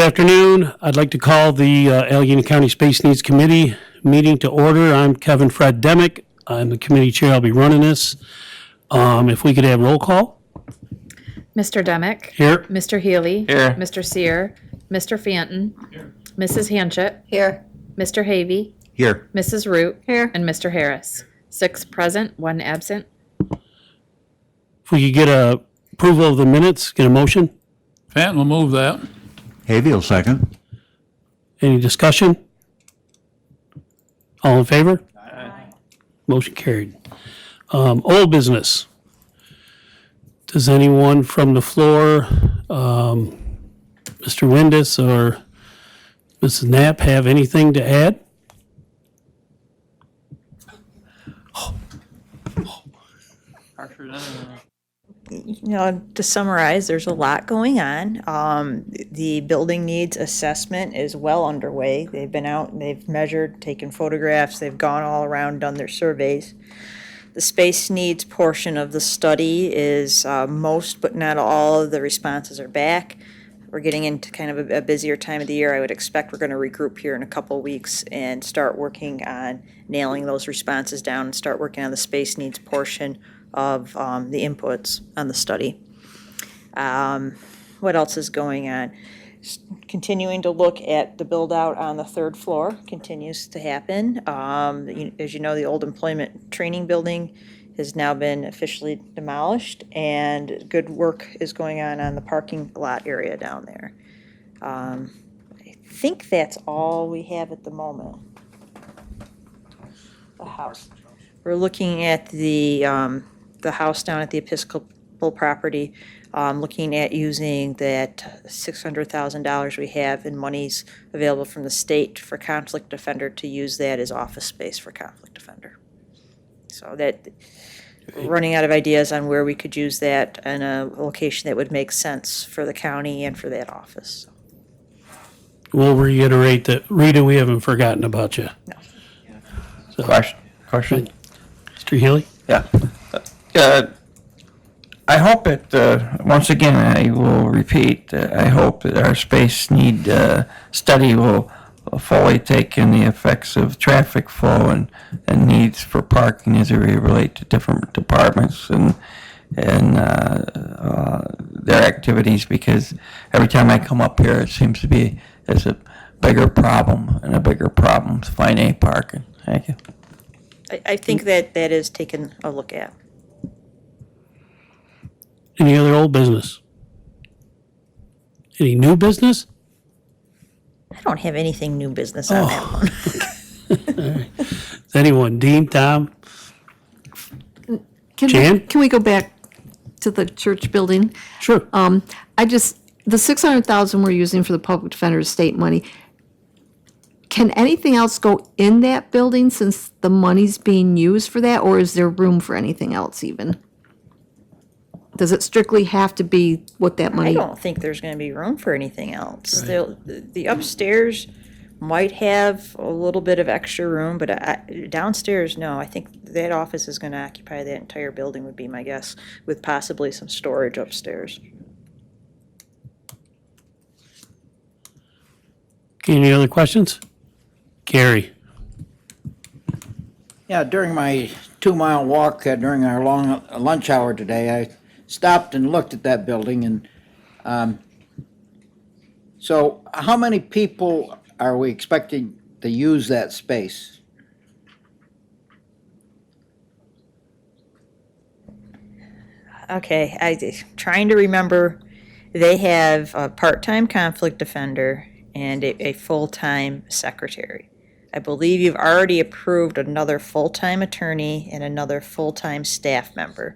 afternoon. I'd like to call the Allegheny County Space Needs Committee meeting to order. I'm Kevin Fred Demick. I'm the committee chair. I'll be running this. If we could have roll call. Mr. Demick. Here. Mr. Healy. Here. Mr. Sear. Mr. Fanton. Here. Mrs. Hanchett. Here. Mr. Havey. Here. Mrs. Root. Here. And Mr. Harris. 6 present, 1 absent. If we could get a approval of the minutes, get a motion. Fanton will move that. Havey will second. Any discussion? All in favor? Aye. Motion carried. Old business. Does anyone from the floor, Mr. Windus or Mrs. Knapp, have anything to add? To summarize, there's a lot going on. The building needs assessment is well underway. They've been out and they've measured, taken photographs, they've gone all around, done their surveys. The space needs portion of the study is most but not all of the responses are back. We're getting into kind of a busier time of the year. I would expect we're going to regroup here in a couple weeks and start working on nailing those responses down and start working on the space needs portion of the inputs on the study. What else is going on? Continuing to look at the build out on the 3rd floor continues to happen. As you know, the old employment training building has now been officially demolished, and good work is going on the parking lot area down there. I think that's all we have at the moment. The house. We're looking at the house down at the Episcopal property, looking at using that $600,000 we have in monies available from the state for conflict defender to use that as office space for conflict defender. So that we're running out of ideas on where we could use that in a location that would make sense for the county and for that office. We'll reiterate that, Rita, we haven't forgotten about you. No. Question? Mr. Healy? Yeah. I hope it, once again, I will repeat, I hope that our space need study will fully take in the effects of traffic flow and needs for parking as they relate to different departments and their activities, because every time I come up here, it seems to be there's a bigger problem and a bigger problem to find any parking. Thank you. I think that is taken a look at. Any other old business? Any new business? I don't have anything new business on that one. Is anyone? Dean, Tom? Jan? Can we go back to the church building? Sure. The 600,000 we're using for the public defender's state money, can anything else go in that building since the money's being used for that, or is there room for anything else even? Does it strictly have to be what that I money? don't think there's gonna be room for anything else. The upstairs might have a little bit of extra room, but downstairs, no. I think that office is gonna occupy that entire building would be my guess, with possibly some storage upstairs. Any other questions? Gary? Yeah, during my 2-mile walk during our long lunch hour today, I stopped and looked at that building, and so how many people are we expecting to use that space? Okay, trying to remember, they have a part-time conflict defender and a full-time secretary. I believe you've already approved another full-time attorney and another full-time staff member.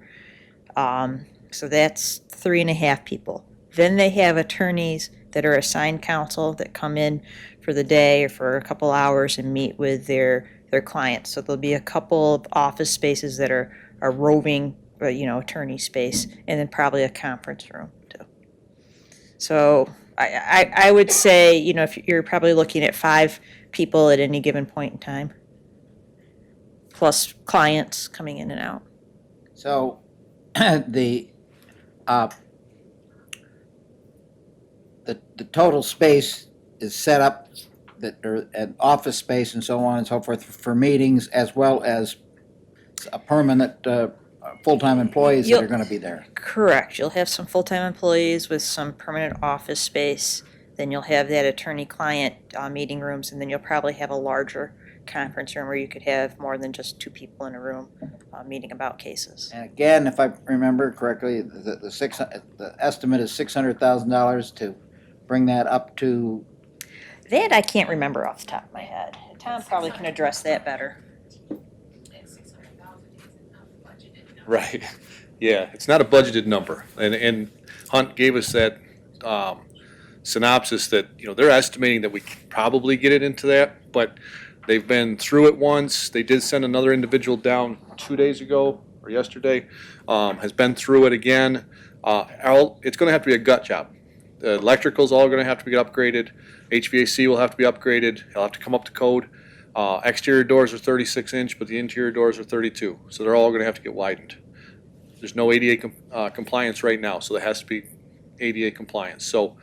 So that's 3.5 people. Then they have attorneys that are assigned counsel that come in for the day or for a couple hours and meet with their clients. So there'll be a couple of office spaces that are roving, attorney space, and then probably a conference room too. So I would say, if you're probably looking at 5 people at any given point in time, plus clients coming in and out. So the the total space is set up, that, or an office space and so on and so forth for meetings, as well as a permanent, full-time employees that You'll- are gonna be there. Correct. You'll have some full-time employees with some permanent office space. Then you'll have that attorney-client meeting rooms, and then you'll probably have a larger conference room where you could have more than just two people in a room meeting about cases. And again, if I remember correctly, the estimate is $600,000 to bring that up to, That I can't remember off the top of my head. Tom probably can address that better. Right. Yeah, it's not a budgeted number. And Hunt gave us that synopsis that, they're estimating that we could probably get it into that, but they've been through it once. They did send another individual down 2 days ago or yesterday, has been through it again. It's gonna have to be a gut job. The electrical's all gonna have to be upgraded. HVAC will have to be upgraded. He'll have to come up to code. Exterior doors are 36 inch, but the interior doors are 32, so they're all gonna have to get widened. There's no ADA compliance right now, so there has to be ADA compliance. So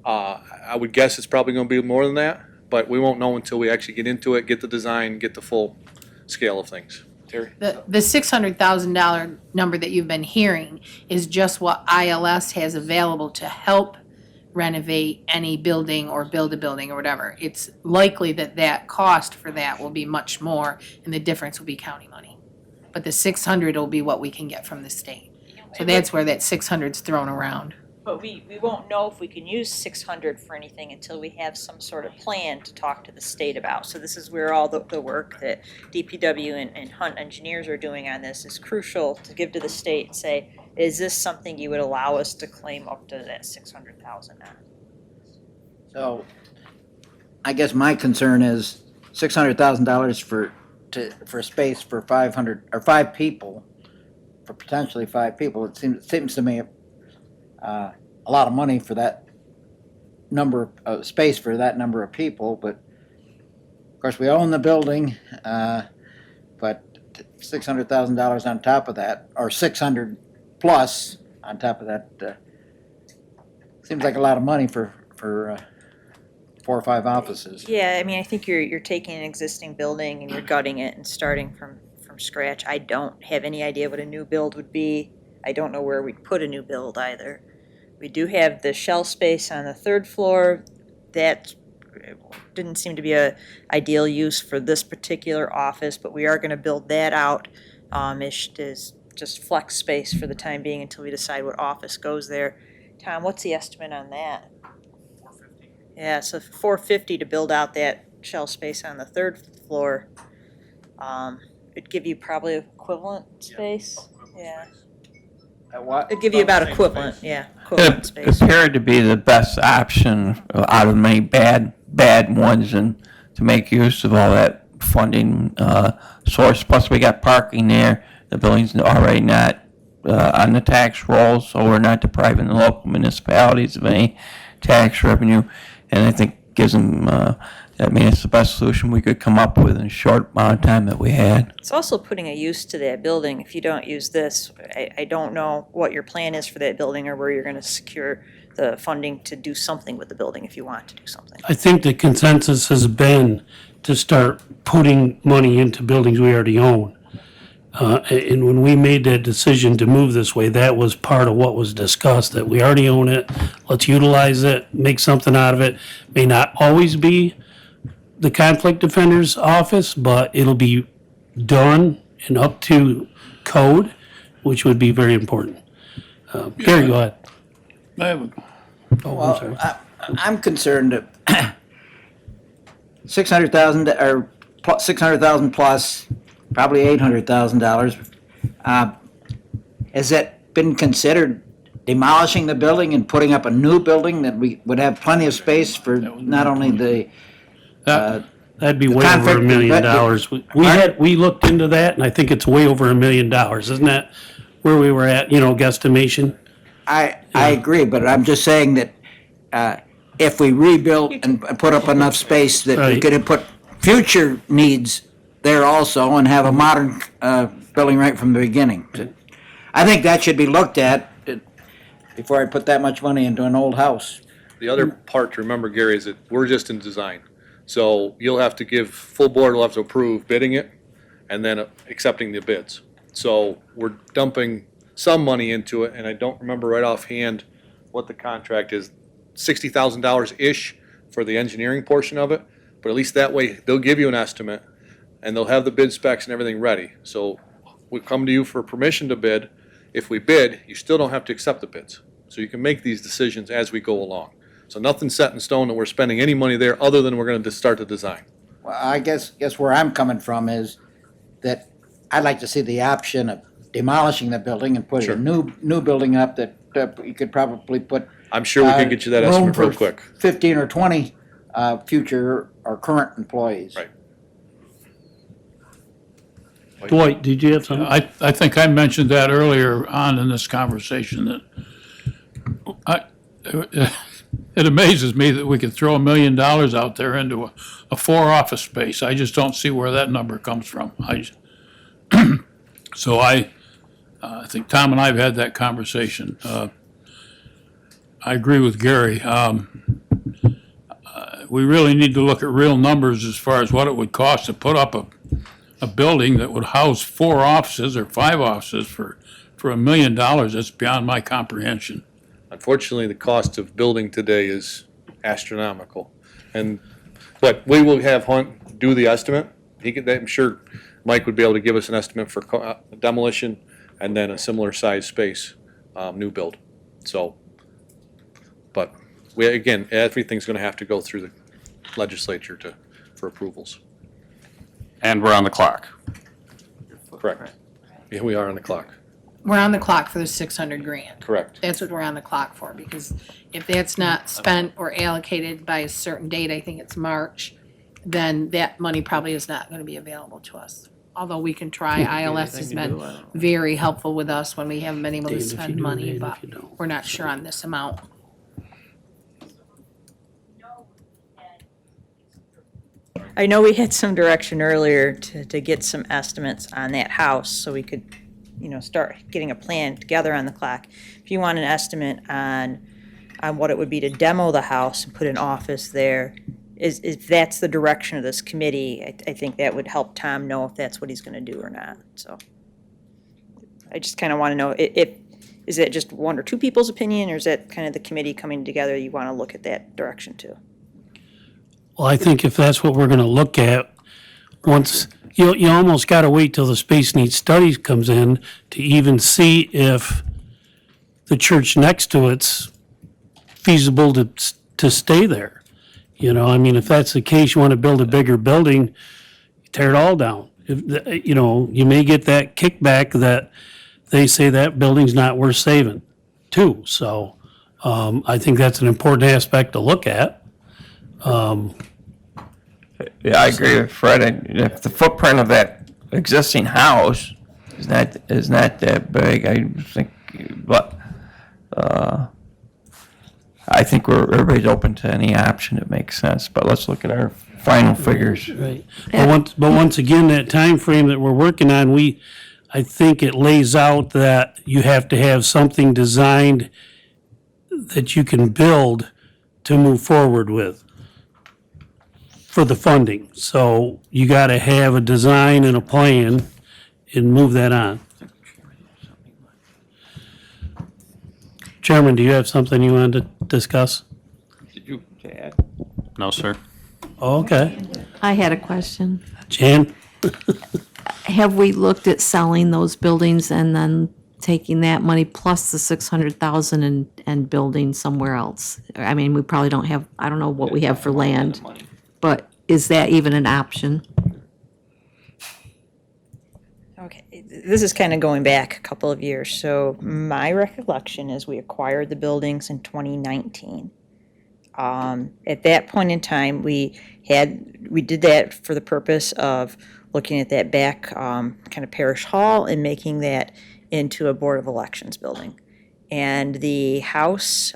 I would guess it's probably gonna be more than that, but we won't know until we actually get into it, get the design, get the full scale of things. Terry? The $600,000 number that you've been hearing is just what ILS has available to help renovate any building or build a building or whatever. It's likely that that cost for that will be much more, and the difference will be county money. But the 600 will be what we can get from the state. So that's where that 600's thrown around. But we won't know if we can use 600 for anything until we have some sort of plan to talk to the state about. So this is where all the work that DPW and Hunt engineers are doing on this is crucial to give to the state and say, is this something you would allow us to claim up to that 600,000 on? so I guess my concern is $600,000 for space for 500, or 5 people, for potentially 5 people. It seems to me a lot of money for that number of space for that number of people, but of course we own the building, but $600,000 on top of that, or 600 plus on top of that, seems like a lot of money for 4 or 5 offices. Yeah, I mean, I think you're taking an existing building and you're gutting it and starting from scratch. I don't have any idea what a new build would be. I don't know where we'd put a new build either. We do have the shell space on the 3rd floor. That didn't seem to be a ideal use for this particular office, but we are gonna build that out. Is just flex space for the time being until we decide what office goes there. Tom, what's the estimate on that? $450. Yeah, so $450 to build out that shell space on the 3rd floor. It'd give you probably equivalent space, yeah. It'd give you about equivalent, yeah, equivalent It space. appeared to be the best option out of many bad ones, and to make use of all that funding source. Plus, we got parking there. The building's already not on the tax rolls, so we're not depriving the local municipalities of any tax revenue. And I think gives them, it's the best solution we could come up with in a short amount of time that we had. It's also putting a use to that building. If you don't use this, I don't know what your plan is for that building or where you're gonna secure the funding to do something with the building if you want to do something. I think the consensus has been to start putting money into buildings we already own. And when we made that decision to move this way, that was part of what was discussed, that we already own it, let's utilize it, make something out of it. May not always be the conflict defender's office, but it'll be done and up to code, which would be very important. Gary, go ahead. I have Oh, I'm sorry. I'm concerned that 600,000 or 600,000 plus, probably $800,000. Has that been considered demolishing the building and putting up a new building that we would have plenty of space for not only the, That'd be way over conflict, $1 million. but- We looked into that, and I think it's way over $1 million. Isn't that where we were at, guesstimation? I agree, but I'm just saying that if we rebuilt and put up enough space that we Right. could have put future needs there also and have a modern building right from the beginning. I think that should be looked at before I put that much money into an old house. The other part to remember, Gary, is that we're just in design. So you'll have to give, full board will have to approve bidding it and then accepting the bids. So we're dumping some money into it, and I don't remember right offhand what the contract is, $60,000-ish for the engineering portion of it. But at least that way, they'll give you an estimate, and they'll have the bid specs and everything ready. So we come to you for permission to bid. If we bid, you still don't have to accept the bids. So you can make these decisions as we go along. So nothing's set in stone that we're spending any money there other than we're going to start the design. Well, I guess where I'm coming from is that I'd like to see the option of demolishing the building and putting Sure. a new building up that you could probably put. I'm sure we can get you that estimate real quick. 15 or 20 future or current employees. Right. Dwight, did you have something? I think I mentioned that earlier on in this conversation, that it amazes me that we could throw $1 million out there into a 4-office space. I just don't see where that number comes from. So I think Tom and I have had that conversation. I agree with Gary. We really need to look at real numbers as far as what it would cost to put up a building that would house 4 offices or 5 offices for $1 million. That's beyond my comprehension. Unfortunately, the cost of building today is astronomical. But we will have Hunt do the estimate. I'm sure Mike would be able to give us an estimate for demolition and then a similar size space, new build. So, but again, everything's going to have to go through the legislature for approvals. And we're on the clock. Correct. Yeah, we are on the clock. We're on the clock for the 600 grand. Correct. That's what we're on the clock for, because if that's not spent or allocated by a certain date, I think it's March, then that money probably is not gonna be available to us. Although we can try, ILS has been very helpful with us when we haven't been able to Dave, if you spend do, money, Dave, if but you don't. we're not sure on this amount. I know we had some direction earlier to get some estimates on that house, so we could, start getting a plan together on the clock. If you want an estimate on what it would be to demo the house and put an office there, if that's the direction of this committee, I think that would help Tom know if that's what he's gonna do or not, so. I just kinda wanna know, is it just one or two people's opinion, or is that kind of the committee coming together, you wanna look at that direction too? Well, I think if that's what we're gonna look at, once, you almost gotta wait till the Space Needs Studies comes in to even see if the church next to it's feasible to stay there. I mean, if that's the case, you wanna build a bigger building, tear it all down. You may get that kickback that they say that building's not worth saving too. So, I think that's an important aspect to look at. Yeah, I agree with Fred. If the footprint of that existing house is not that big, I think, but, I think everybody's open to any option that makes sense, but let's look at our final figures. Right. But once again, that time frame that we're working on, I think it lays out that you have to have something designed that you can build to move forward with for the funding. So you gotta have a design and a plan and move that on. Chairman, do you have something you wanted to discuss? Did you add? No, sir. Okay. I had a question. Jan? Have we looked at selling those buildings and then taking that money plus the 600,000 and building somewhere else? I mean, we probably don't have, I don't know what we have for land, but is that even an option? Okay, this is kind of going back a couple of years. So my recollection is we acquired the buildings in 2019. At that point in time, we did that for the purpose of looking at that back kind of parish hall and making that into a Board of Elections building. And the house,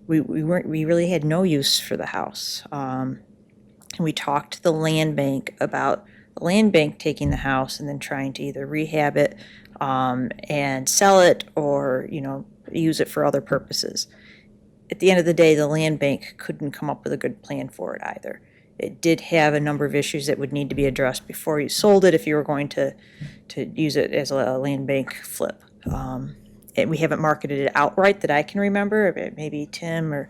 we really had no use for the house. And we talked to the land bank about the land bank taking the house and then trying to either rehab it and sell it or, use it for other purposes. at the end of the day, the land bank couldn't come up with a good plan for it either. It did have a number of issues that would need to be addressed before you sold it if you were going to use it as a land bank flip. And we haven't marketed it outright that I can remember. Maybe Tim or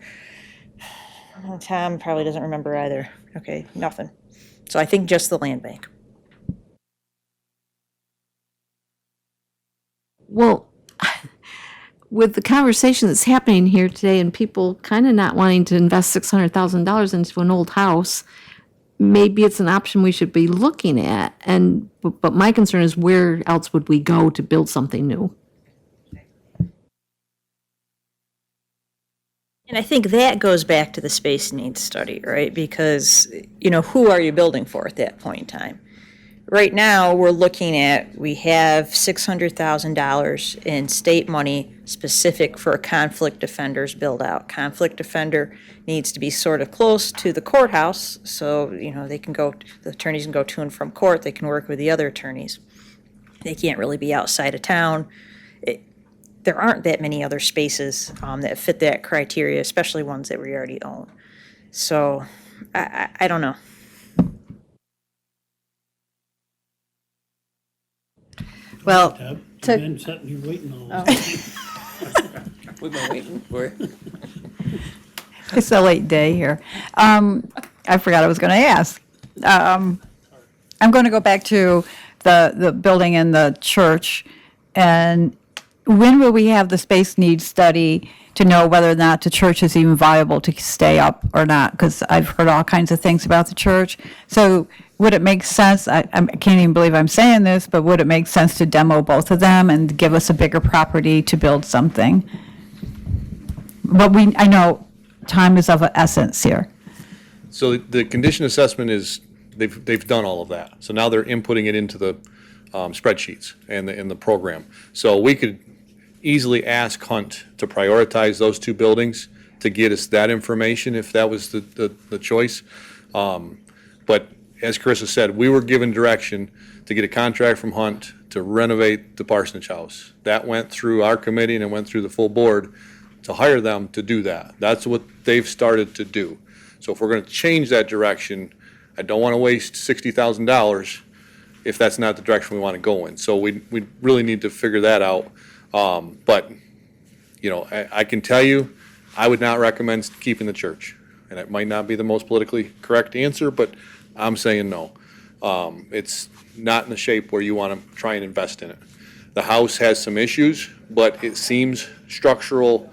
Tom probably doesn't remember either. Okay, nothing. So I think just the land bank. Well, with the conversation that's happening here today and people kind of not wanting to invest $600,000 into an old house, maybe it's an option we should be looking at. But my concern is, where else would we go to build something new? And I think that goes back to the space needs study, right? Because, who are you building for at that point in time? Right now, we're looking at, we have $600,000 in state money specific for a conflict defenders build out. Conflict defender needs to be sort of close to the courthouse, so, they can go, the attorneys can go to and from court, they can work with the other attorneys. They can't really be outside of town. There aren't that many other spaces that fit that criteria, especially ones that we already own. So, I don't know. Well, been sitting here waiting all this. We've been waiting for it. It's a late day here. I forgot I was going to ask. I'm going to go back to the building in the church. And when will we have the space needs study to know whether or not the church is even viable to stay up or not? Because I've heard all kinds of things about the church. So would it make sense, I can't even believe I'm saying this, but would it make sense to demo both of them and give us a bigger property to build something? But I know time is of essence here. So the condition assessment is, they've done all of that. So now they're inputting it into the spreadsheets and the program. So we could easily ask Hunt to prioritize those two buildings to get us that information if that was the choice. But as Chris has said, we were given direction to get a contract from Hunt to renovate the Parsonage House. That went through our committee and it went through the full board to hire them to do that. That's what they've started to do. So if we're going to change that direction, I don't want to waste $60,000 if that's not the direction we want to go in. So we really need to figure that out. But, I can tell you, I would not recommend keeping the church. And it might not be the most politically correct answer, but I'm saying no. It's not in the shape where you want to try and invest in it. The house has some issues, but it seems structural.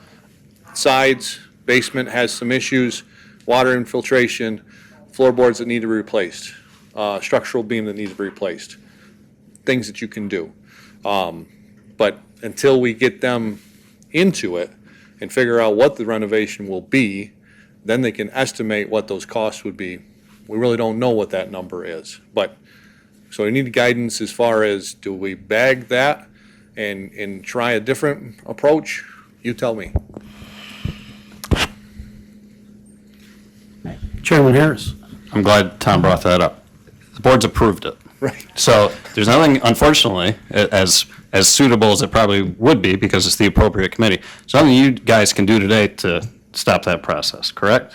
Sides, basement has some issues, water infiltration, floorboards that need to be replaced, structural beam that needs to be replaced, things that you can do. But until we get them into it and figure out what the renovation will be, then they can estimate what those costs would be. We really don't know what that number is. But, so we need guidance as far as, do we bag that and try a different approach? You tell me. Chairman Harris. I'm glad Tom brought that up. The board's approved it. Right. So there's nothing, unfortunately, as suitable as it probably would be, because it's the appropriate committee. So nothing you guys can do today to stop that process, correct?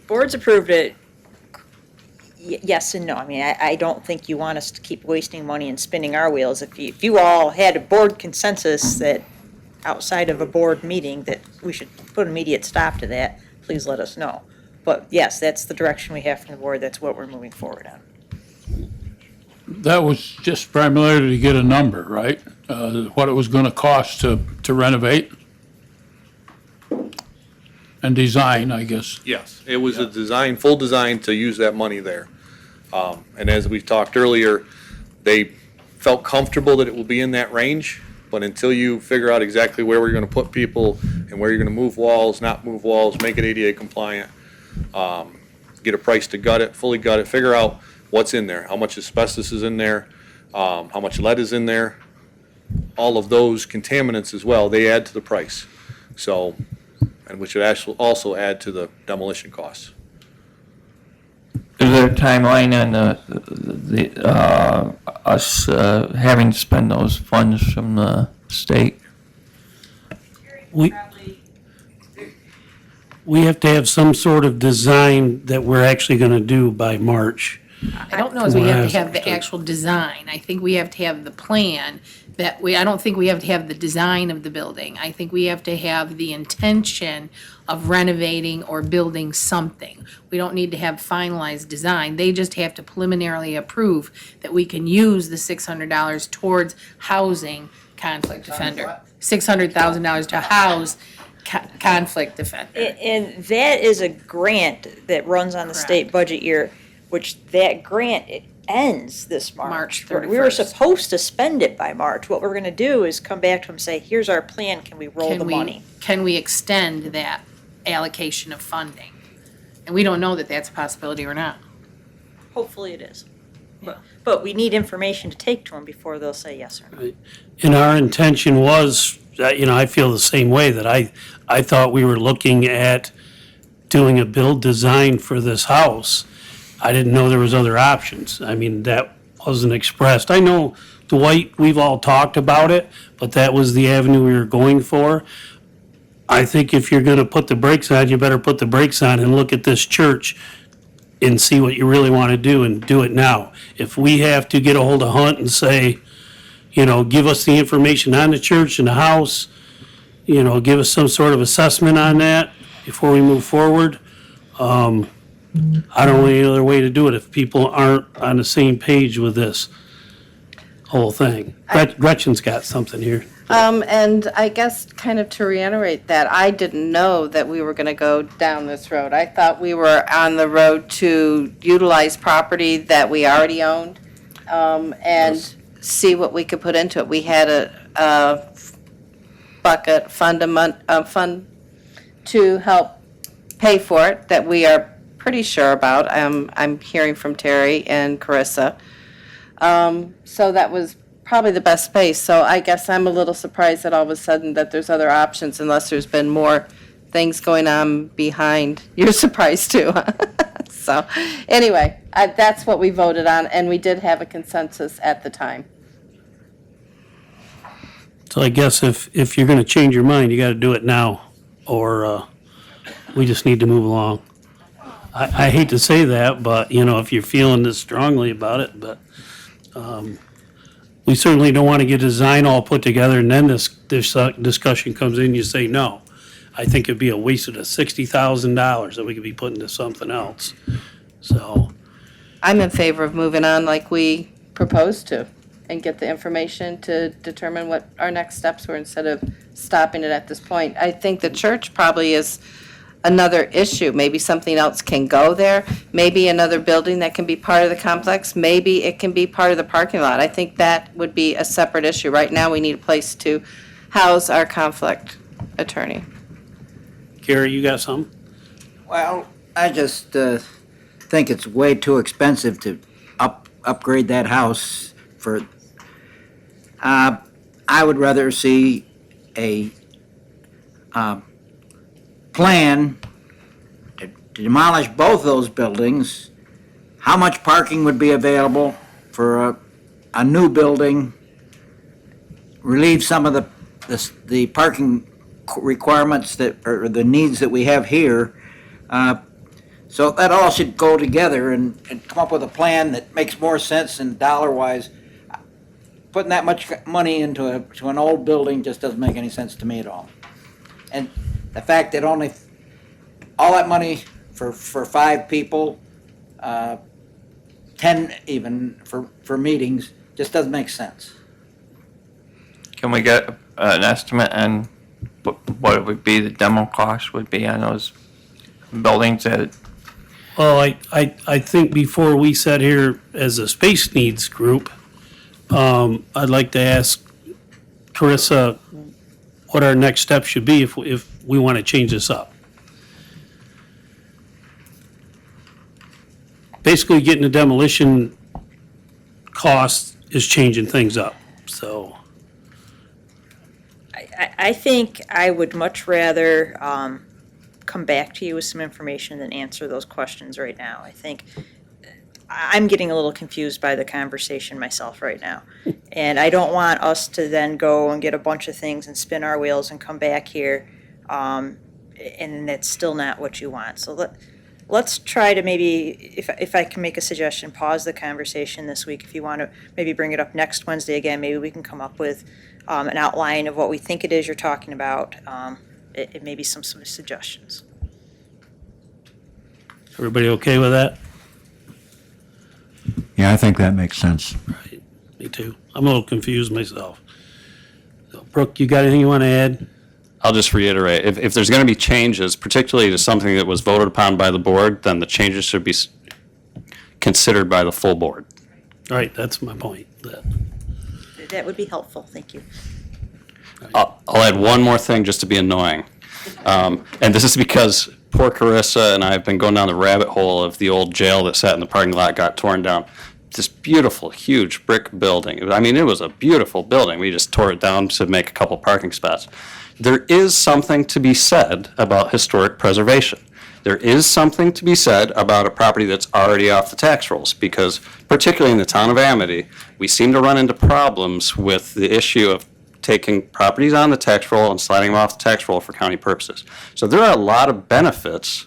Board's approved it. Yes and no. I mean, I don't think you want us to keep wasting money and spinning our wheels. If you all had a board consensus that outside of a board meeting that we should put an immediate stop to that, please let us know. But yes, that's the direction we have from the board. That's what we're moving forward on. That was just primarily to get a number, right? What it was going to cost to renovate and design, I guess. Yes, it was a design, full design to use that money there. And as we talked earlier, they felt comfortable that it will be in that range, but until you figure out exactly where we're going to put people and where you're going to move walls, not move walls, make it ADA compliant, get a price to gut it, fully gut it, figure out what's in there, how much asbestos is in there, how much lead is in there, all of those contaminants as well, they add to the price. So, and which would actually also add to the demolition costs. And there a timeline on us having to spend those funds from the state? We have to have some sort of design that we're actually gonna do by March. I don't know if we have to have the Well, actual design. I think we have to have the plan I don't think we have to have the design of the building. I think we have to have the intention of renovating or building something. We don't need to have finalized design. They just have to preliminarily approve that we can use the $600 towards housing conflict defender. $600,000 to house conflict defender. And that is a grant that runs on the state budget year, which that grant, it ends this March. March We were 31st. supposed to spend it by March. What we're gonna do is come back to them and say, here's our plan, can we roll the money? Can we extend that allocation of funding? And we don't know that that's a possibility or not. Hopefully it is. But we need information to take to them before they'll say yes or no. And our intention was, I feel the same way, that I thought we were looking at doing a build design for this house. I didn't know there was other options. I mean, that wasn't expressed. I know, Dwight, we've all talked about it, but that was the avenue we were going for. I think if you're gonna put the brakes on, you better put the brakes on and look at this church and see what you really wanna do and do it now. If we have to get a hold of Hunt and say, give us the information on the church and the house, give us some sort of assessment on that before we move forward. I don't know any other way to do it if people aren't on the same page with this whole thing. Gretchen's got something here. And I guess kind of to reiterate that, I didn't know that we were gonna go down this road. I thought we were on the road to utilize property that we already owned, and see what we could put into it. We had a bucket fund to help pay for it that we are pretty sure about. I'm hearing from Terry and Carissa. So that was probably the best space. So I guess I'm a little surprised that all of a sudden that there's other options unless there's been more things going on behind. You're surprised too, huh? So anyway, that's what we voted on, and we did have a consensus at the time. So I guess if you're gonna change your mind, you gotta do it now, or we just need to move along. I hate to say that, but, if you're feeling this strongly about it, but we certainly don't want to get a design all put together and then this discussion comes in, you say no. I think it'd be a waste of the $60,000 that we could be putting to something else. So, I'm in favor of moving on like we proposed to and get the information to determine what our next steps were instead of stopping it at this point. I think the church probably is another issue. Maybe something else can go there. Maybe another building that can be part of the complex. Maybe it can be part of the parking lot. I think that would be a separate issue. Right now, we need a place to house our conflict attorney. Gary, you got something? Well, I just think it's way too expensive to upgrade that house for, I would rather see a plan to demolish both those buildings, how much parking would be available for a new building, relieve some of the parking requirements or the needs that we have here. So that all should go together and come up with a plan that makes more sense and dollar-wise. Putting that much money into an old building just doesn't make any sense to me at all. And the fact that only all that money for 5 people, 10 even for meetings, just doesn't make sense. Can we get an estimate on what it would be, the demo cost would be on those buildings that? Well, I think before we sat here as a space needs group, I'd like to ask Carissa what our next step should be if we want to change this up. Basically, getting the demolition cost is changing things up, so. I think I would much rather come back to you with some information than answer those questions right now. I think I'm getting a little confused by the conversation myself right now. And I don't want us to then go and get a bunch of things and spin our wheels and come back here, and that's still not what you want. So let's try to maybe, if I can make a suggestion, pause the conversation this week. If you want to maybe bring it up next Wednesday again, maybe we can come up with an outline of what we think it is you're talking about, and maybe some suggestions. Everybody okay with that? Yeah, I think that makes sense. Me too. I'm a little confused myself. So, Brooke, you got anything you want to add? I'll just reiterate, if there's going to be changes, particularly to something that was voted upon by the board, then the changes should be considered by the full board. All right, that's my point. That would be helpful, thank you. I'll add one more thing just to be annoying. And this is because poor Carissa and I have been going down the rabbit hole of the old jail that sat in the parking lot, got torn down. This beautiful, huge brick building. I mean, it was a beautiful building. We just tore it down to make a couple parking spots. There is something to be said about historic preservation. There is something to be said about a property that's already off the tax rolls, because particularly in the town of Amity, we seem to run into problems with the issue of taking properties on the tax roll and sliding them off the tax roll for county purposes. So there are a lot of benefits,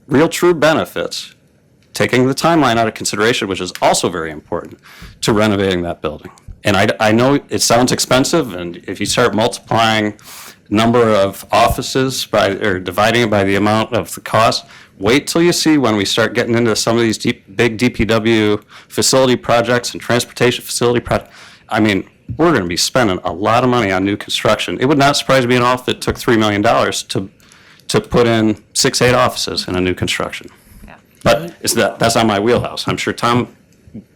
real true benefits, taking the timeline out of consideration, which is also very important, to renovating that building. And I know it sounds expensive, and if you start multiplying number of offices by, or dividing it by the amount of the cost, wait till you see when we start getting into some of these big DPW facility projects and transportation facility projects. I mean, we're going to be spending a lot of money on new construction. It would not surprise me at all if it took $3 million to put in 6-8 offices in a new construction. But that's not my wheelhouse. I'm sure Tom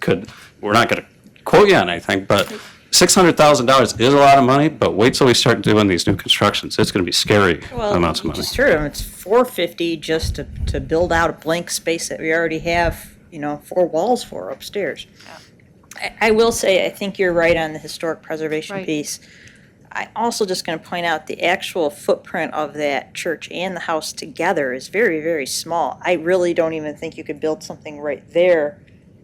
could, we're not going to quote you on anything, but $600,000 is a lot of money, but wait till we start doing these new constructions. It's going to be scary amounts of money. Just heard them, it's $450 just to build out a blank space that we already have, 4 walls for upstairs. I will say, I think you're right on the historic preservation Right. piece. I'm also just going to point out the actual footprint of that church and the house together is very, very small. I really don't even think you could build something right there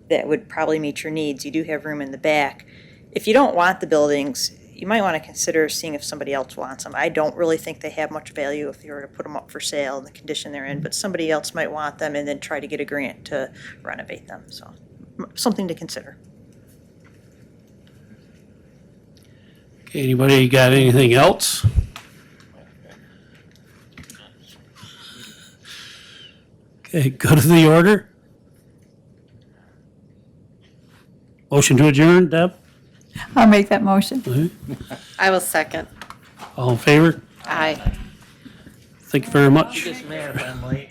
that would probably meet your needs. You do have room in the back. If you don't want the buildings, you might want to consider seeing if somebody else wants them. I don't really think they have much value if you were to put them up for sale in the condition they're in, but somebody else might want them and then try to get a grant to renovate them. So, something to consider. Okay, anybody got anything else? Okay, go to the order. Motion to adjourn, Deb? I'll make that motion. I will second. All in favor? Aye. Thank you very much. Just mad if I'm late.